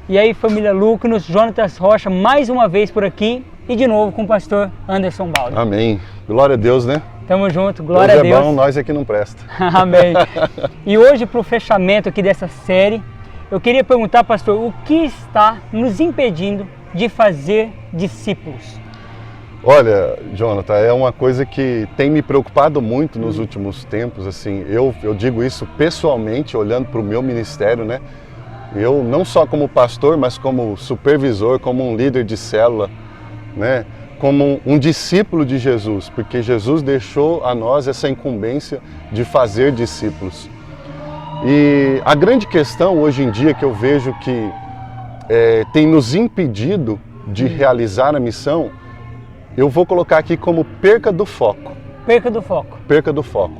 E aí, família Lucas, Jonatas Rocha, mais uma vez por aqui e de novo com o pastor Anderson Baldi. Amém. Glória a Deus, né? Tamo junto, glória a Deus. Deus é bom, nós aqui não presta. Amém. E hoje, para o fechamento aqui dessa série, eu queria perguntar, pastor, o que está nos impedindo de fazer discípulos? Olha, Jonathan, é uma coisa que tem me preocupado muito nos últimos tempos, assim, eu digo isso pessoalmente, olhando para o meu ministério, né? Eu não só como pastor, mas como supervisor, como um líder de célula, né? Como um discípulo de Jesus, porque Jesus deixou a nós essa incumbência de fazer discípulos. E a grande questão hoje em dia que eu vejo que tem nos impedido de realizar a missão, eu vou colocar aqui como perca do foco. Perca do foco. Perca do foco.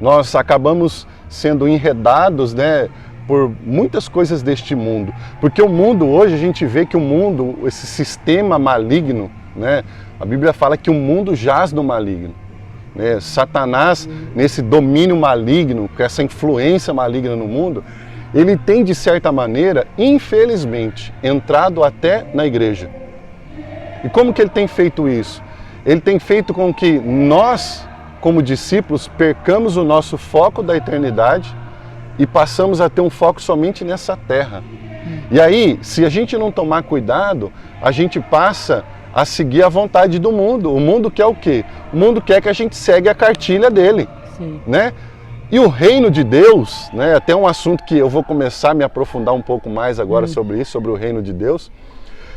Nós acabamos sendo enredados, né, por muitas coisas deste mundo. Porque o mundo hoje, a gente vê que o mundo, esse sistema maligno, né, a Bíblia fala que o mundo jaz no maligno. Né? Satanás, nesse domínio maligno, com essa influência maligna no mundo, ele tem, de certa maneira, infelizmente, entrado até na igreja. E como que ele tem feito isso? Ele tem feito com que nós, como discípulos, percamos o nosso foco da eternidade e passamos a ter um foco somente nessa terra. E aí, se a gente não tomar cuidado, a gente passa a seguir a vontade do mundo. O mundo quer o quê? O mundo quer que a gente segue a cartilha dele. Sim. Né? E o reino de Deus, né, até um assunto que eu vou começar a me aprofundar um pouco mais agora sobre isso, sobre o reino de Deus.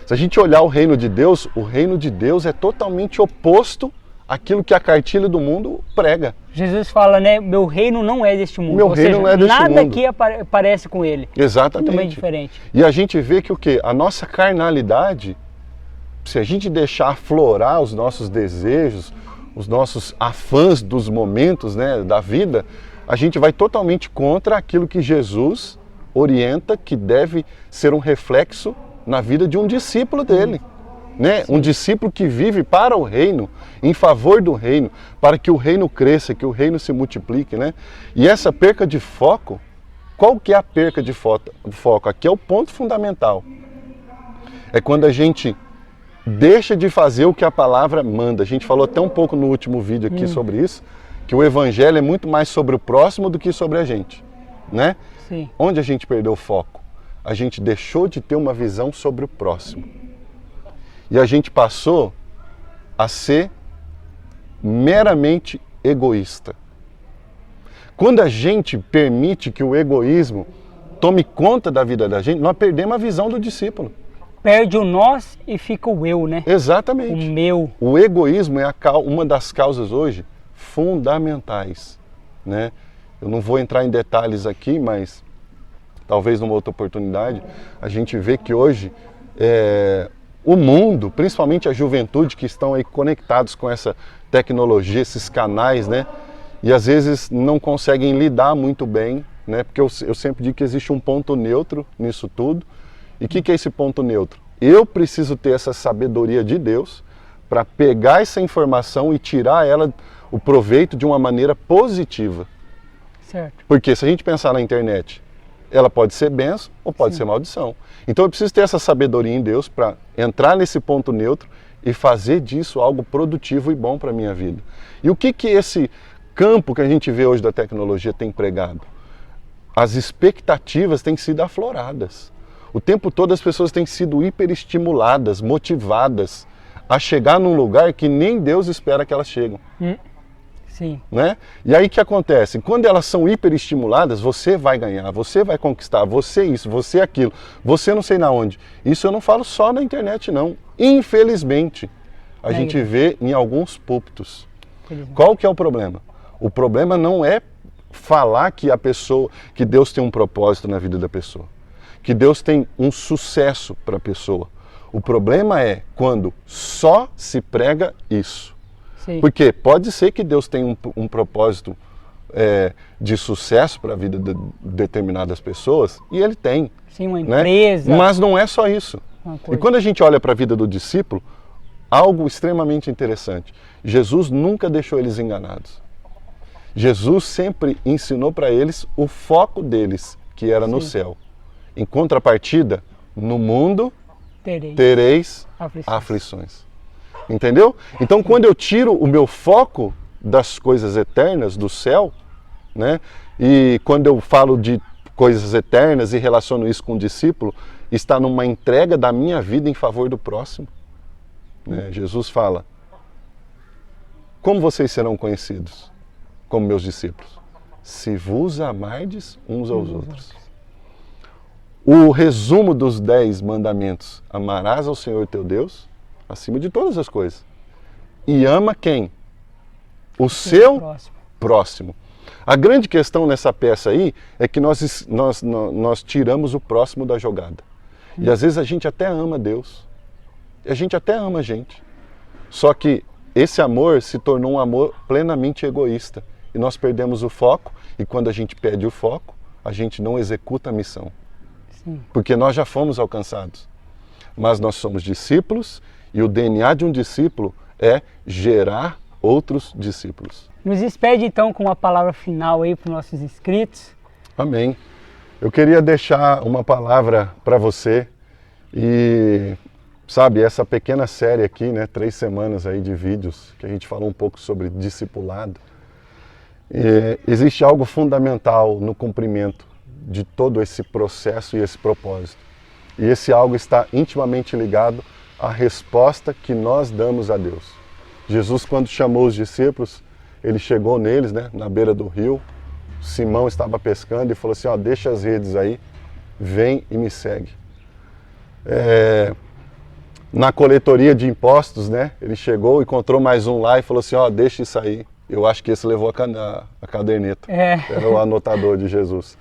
Se a gente olhar o reino de Deus é totalmente oposto àquilo que a cartilha do mundo prega. Jesus fala, né, meu reino não é deste mundo. Meu reino não é deste mundo. Nada aqui parece com ele. Exatamente. Totalmente diferente. E a gente vê que o quê? A nossa carnalidade, se a gente deixar aflorar os nossos desejos, os nossos afãs dos momentos, né, da vida, a gente vai totalmente contra aquilo que Jesus orienta que deve ser um reflexo na vida de um discípulo dele. Né? Um discípulo que vive para o reino, em favor do reino, para que o reino cresça, que o reino se multiplique. Né? E essa perca de foco, qual que é a perca de foco? Aqui é o ponto fundamental. É quando a gente deixa de fazer o que a palavra manda. A gente falou até um pouco no último vídeo aqui sobre isso, que o evangelho é muito mais sobre o próximo do que sobre a gente. Né? Sim. Onde a gente perdeu o foco? A gente deixou de ter uma visão sobre o próximo. E a gente passou a ser meramente egoísta. Quando a gente permite que o egoísmo tome conta da vida da gente, nós perdemos a visão do discípulo. Perde o nós e fica o eu, né? Exatamente. O meu. O egoísmo é uma das causas hoje fundamentais. Né? Eu não vou entrar em detalhes aqui, mas talvez numa outra oportunidade, a gente vê que hoje o mundo, principalmente a juventude que estão aí conectados com essa tecnologia, esses canais, né? E às vezes não conseguem lidar muito bem, né? Porque eu sempre digo que existe um ponto neutro nisso tudo. E o que é esse ponto neutro? Eu preciso ter essa sabedoria de Deus para pegar essa informação e tirar ela, o proveito de uma maneira positiva. Certo. Porque se a gente pensar na internet, ela pode ser bênção ou pode ser maldição. Então eu preciso ter essa sabedoria em Deus para entrar nesse ponto neutro e fazer disso algo produtivo e bom para a minha vida. E o que esse campo que a gente vê hoje da tecnologia tem pregado? As expectativas têm sido afloradas. O tempo todo as pessoas têm sido hiperestimuladas, motivadas a chegar num lugar que nem Deus espera que elas cheguem. Sim. Né? E aí o que acontece? Quando elas são hiperestimuladas, você vai ganhar, você vai conquistar, você isso, você aquilo, você não sei na onde. Isso eu não falo só na internet não. Infelizmente, a gente vê em alguns púlpitos. Qual que é o problema? O problema não é falar que que Deus tem um propósito na vida da pessoa, que Deus tem um sucesso para a pessoa. O problema é quando só se prega isso. Sim. Porque pode ser que Deus tenha um propósito de sucesso para a vida de determinadas pessoas, e Ele tem. Sim, uma empresa. Né? Mas não é só isso. E quando a gente olha para a vida do discípulo, algo extremamente interessante. Jesus nunca deixou eles enganados. Jesus sempre ensinou para eles o foco deles, que era no céu. Em contrapartida, no mundo Tereis tereis aflições. aflições. Entendeu? Então, quando eu tiro o meu foco das coisas eternas, do céu, né? E quando eu falo de coisas eternas e relaciono isso com o discípulo, está numa entrega da minha vida em favor do próximo. Né? Jesus fala: como vocês serão conhecidos como meus discípulos? Se vos amardes uns aos outros. O resumo dos 10 mandamentos: amarás ao Senhor teu Deus acima de todas as coisas. E ama quem? O seu próximo. A grande questão nessa peça aí é que nós tiramos o próximo da jogada. E às vezes a gente até ama Deus. E a gente até ama a gente. Só que esse amor se tornou um amor plenamente egoísta. E nós perdemos o foco. E quando a gente perde o foco, a gente não executa a missão. Sim. Porque nós já fomos alcançados. Mas nós somos discípulos. E o DNA de um discípulo é gerar outros discípulos. Nos despede então com uma palavra final aí para os nossos inscritos. Amém. Eu queria deixar uma palavra para você e, sabe, essa pequena série aqui, né, 3 semanas aí de vídeos, que a gente falou um pouco sobre discipulado. Existe algo fundamental no cumprimento de todo esse processo e esse propósito. E esse algo está intimamente ligado à resposta que nós damos a Deus. Jesus, quando chamou os discípulos, ele chegou neles, né, na beira do rio. Simão estava pescando e falou assim: ó, deixa as redes aí, vem e me segue. Na coletoria de impostos, né, ele chegou, encontrou mais um lá e falou assim: ó, deixa isso aí. Eu acho que esse levou a caderneta. Era o anotador de Jesus.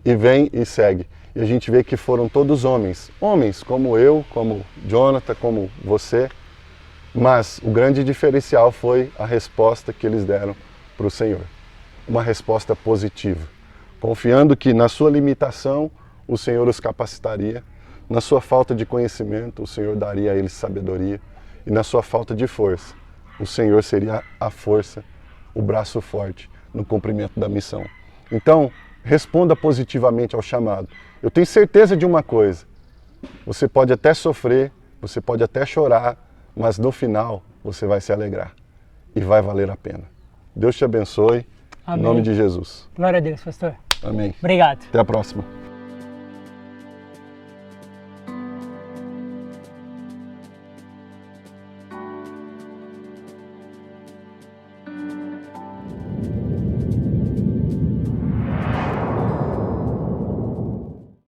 E vem e segue. E a gente vê que foram todos homens. Homens como eu, como Jonathan, como você. Mas o grande diferencial foi a resposta que eles deram para o Senhor. Uma resposta positiva. Confiando que na sua limitação o Senhor os capacitaria. Na sua falta de conhecimento o Senhor daria a eles sabedoria. E na sua falta de força o Senhor seria a força, o braço forte no cumprimento da missão. Então, responda positivamente ao chamado. Eu tenho certeza de uma coisa: você pode até sofrer, você pode até chorar, mas no final você vai se alegrar e vai valer a pena. Deus te abençoe. Amém. Em nome de Jesus. Glória a Deus, pastor. Amém. Obrigado. Até a próxima.